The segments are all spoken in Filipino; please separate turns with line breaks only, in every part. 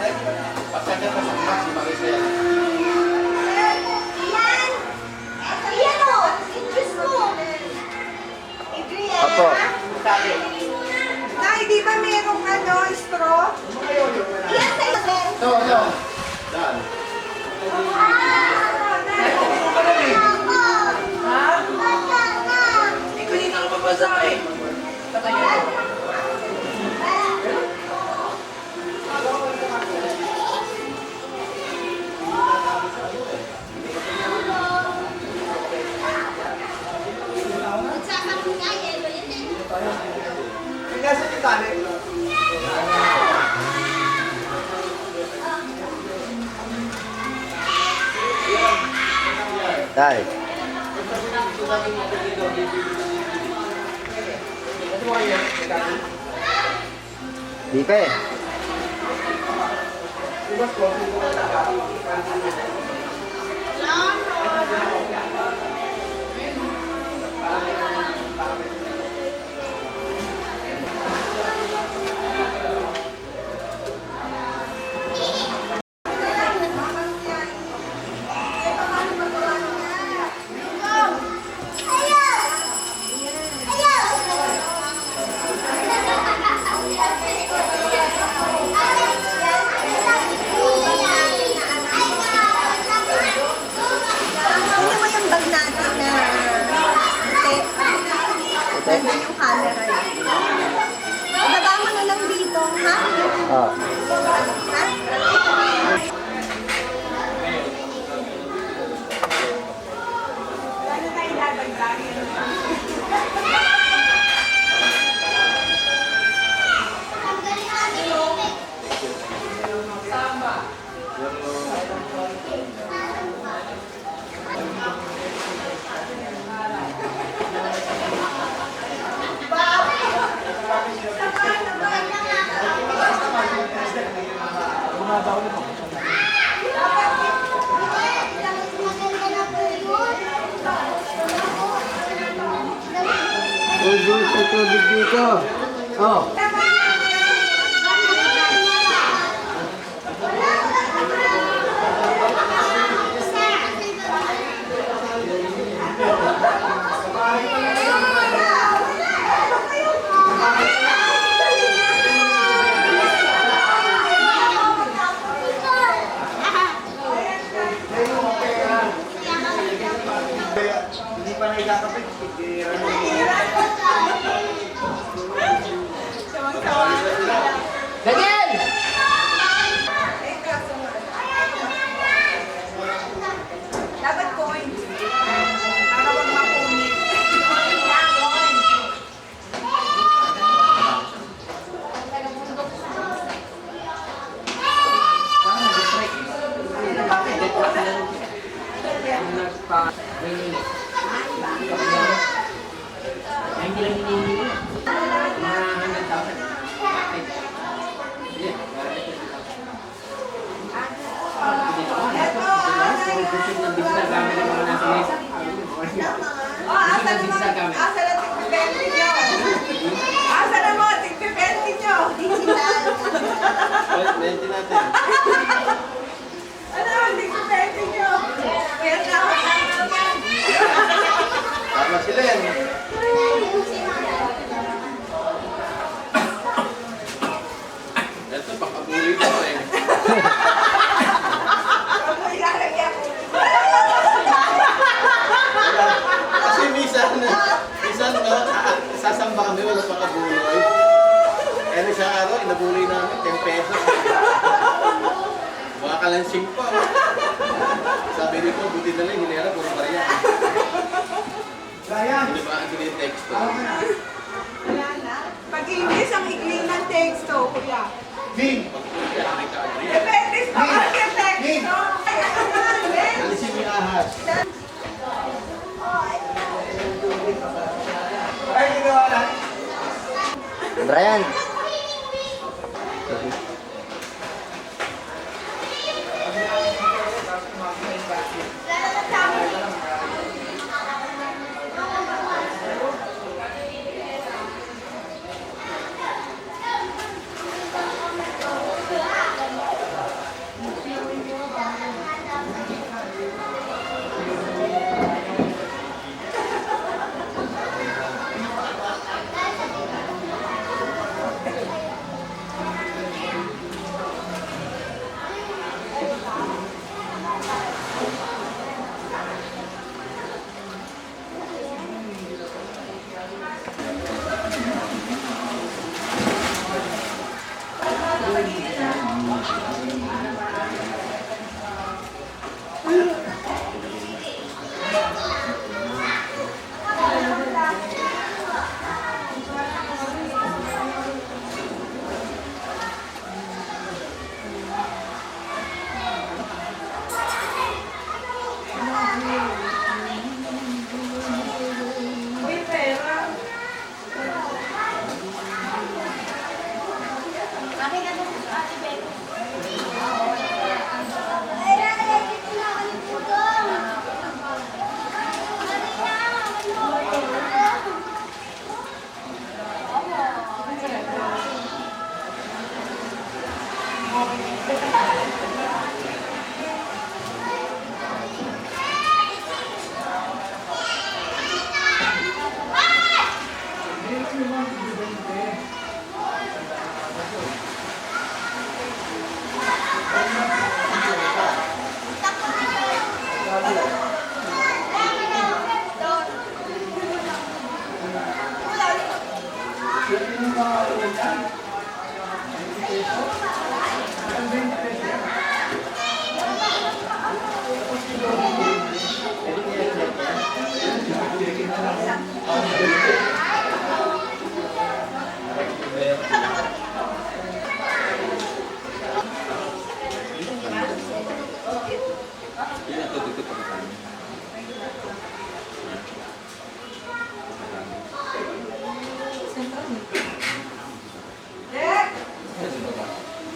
Pasagyan pa sa mga si Maricel.
Apo.
Nay, di ba merong straw?
No. Dan.
Hindi ko din nakapabasa eh.
Nasa yung tali.
Tay. Di pa eh.
Ano mo yung bag natin na nandun yung camera niya? Ibaba mo na lang dito, ha?
Oh.
Ha?
Uy, sa tubig dito. Oh.
Hindi pa na ikakapit.
Daniel!
Dapat coins. Para wag mapunit.
Hindi lang hinihingi ko. Mga 100,000. Busog ng bisa gamit ng mga nasa mesa.
Asa na tigpipenti nyo? Asa na mo, tigpipenti nyo?
Pwede natin.
Ano ang tigpipenti nyo? Kaya na ako.
Tama sila yan. Ito, pakabuli ko eh. Kasi minsan sasamba kami, wala pakabuloy. Eh, isang araw, inabuloy namin, 10 pesos. Baka kalansing pa. Sabi nito, buti na lang, hinera, puro bariya. Hindi ba ito yung text?
Pag English, ang igling ng texto, kuya.
Ding!
Depende sa mga texto.
Alisin mo yung ahas.
Brian.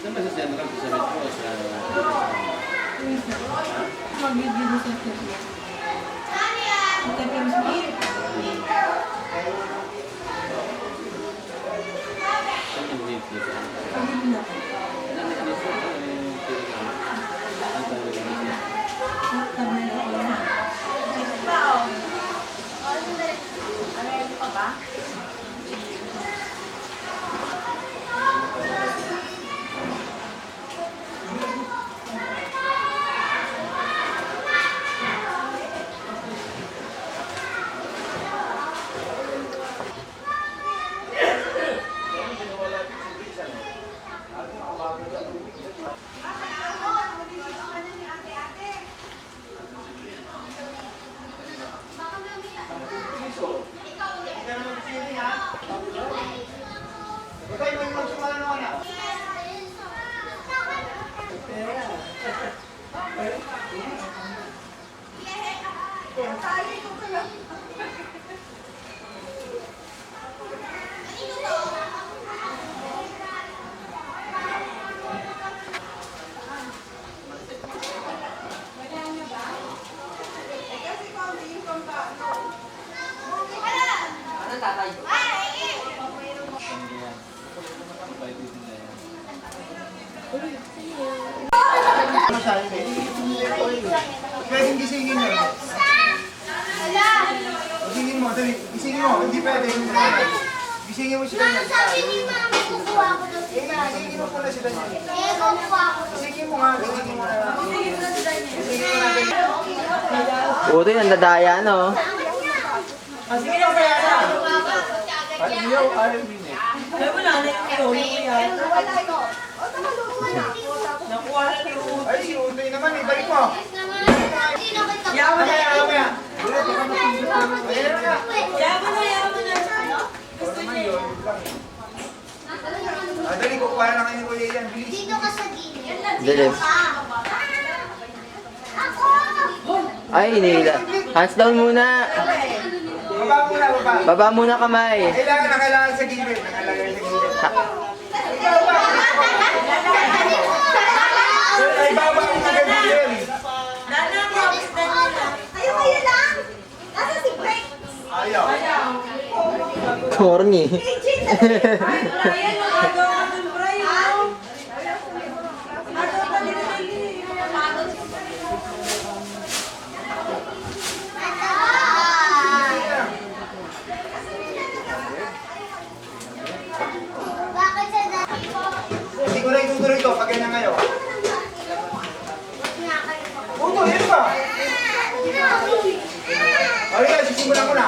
Saan ba sa Central? Sa Metro?
Magbibili sa kanya. Ito yung speed.
Saan yung date nito?
Pagibili na. Tamay ako na.
Pwedeng gisingin mo. Gisingin mo, dali. Gisingin mo, hindi pwede. Gisingin mo sila niya.
Sabi ni Mami, kukuha ko daw si
Gisingin mo pala sila niya.
Eh, kukuha ko.
Gisingin mo nga, gisingin mo na. Gisingin mo na.
Puto yung nadadaya, no?
Sige lang kaya na. Ayaw, ayaw din eh.
Ay, wala na yung ilo. Yung yan. Nakuha na yung ulo.
Ay, si Utoy naman eh. Balik mo.
Sino kita?
Yaman na, yaman na.
Ayan na.
Yaman na, yaman na. Gusto niya.
Dali, kukuha na kayo ni Kuya Ian. Bilis.
Dito ka sa gilid.
Dilim.
Ako!
Ay, nila. Hands down muna.
Baba muna, baba.
Baba muna kamay.
Kailangan sa gilid. Nakalagay sa gilid. Ay, baba mo sa gilid.
Nana, promise na nila.
Ayaw kayo lang! Nasa si Break!
Ayaw.
Corny.
Ay, Brian, magagawa ka dun, Brian. Agaw ka nila nila.
Bakit sa dati ko?
Hindi ko na itutuloy ito pag ganyan ngayon. Uto, yun ba? O yan, sisimulan ko na.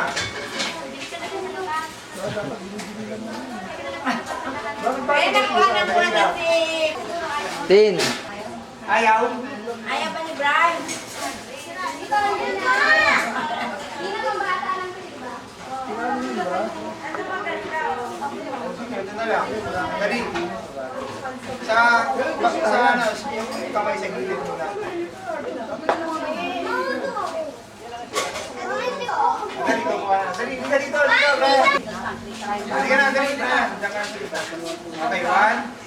Kaya nakuha na muna na si...
Tin.
Ayaw.
Ayaw pa ni Brian.
Ito na lang. Dali. Sa ano, yung kamay sa gilid muna. Dali, kukuha na. Dali, dito, Brian. Dali ka na, dali, Brian. Diyan ka sa gitna. Okay, 1.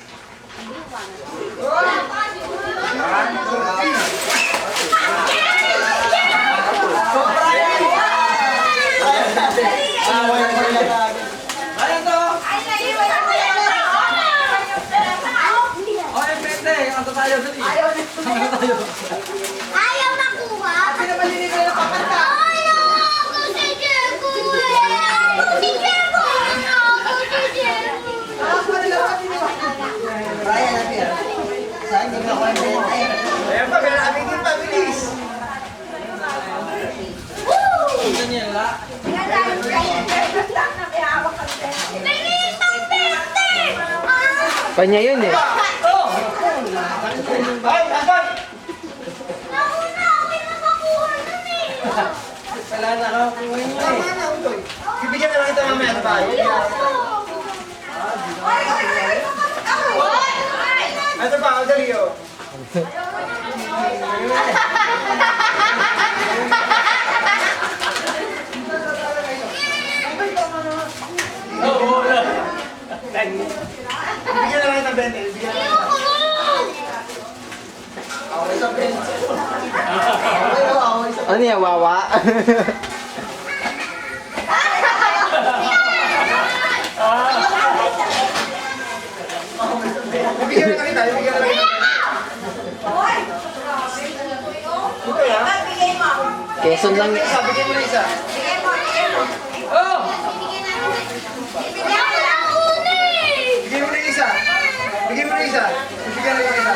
哎呀，因为他们两个。
Ayaw makuha. Ayaw ako si Diego eh. Si Diego. Ako si Diego.
Ayan pa, pero ating din pa, bilis.
Tingin itong perte.
Kanya yun eh.
Ay, asan?
Nauna ako yung nakakuha nun eh.
Bibigyan na lang ito mamaya sa bahay. Ito pa, dali oh. Bibigyan na lang ito 20. Bibigyan na lang ito.
Ano yan, wawa?
Bibigyan na lang kita, bibigyan na lang kita. Ito yan.
Quezon lang.
Isa, bigyan mo na isa.
Bigyan ko lang una eh.
Bigyan mo na isa. Bigyan mo na isa. Bigyan na lang isa.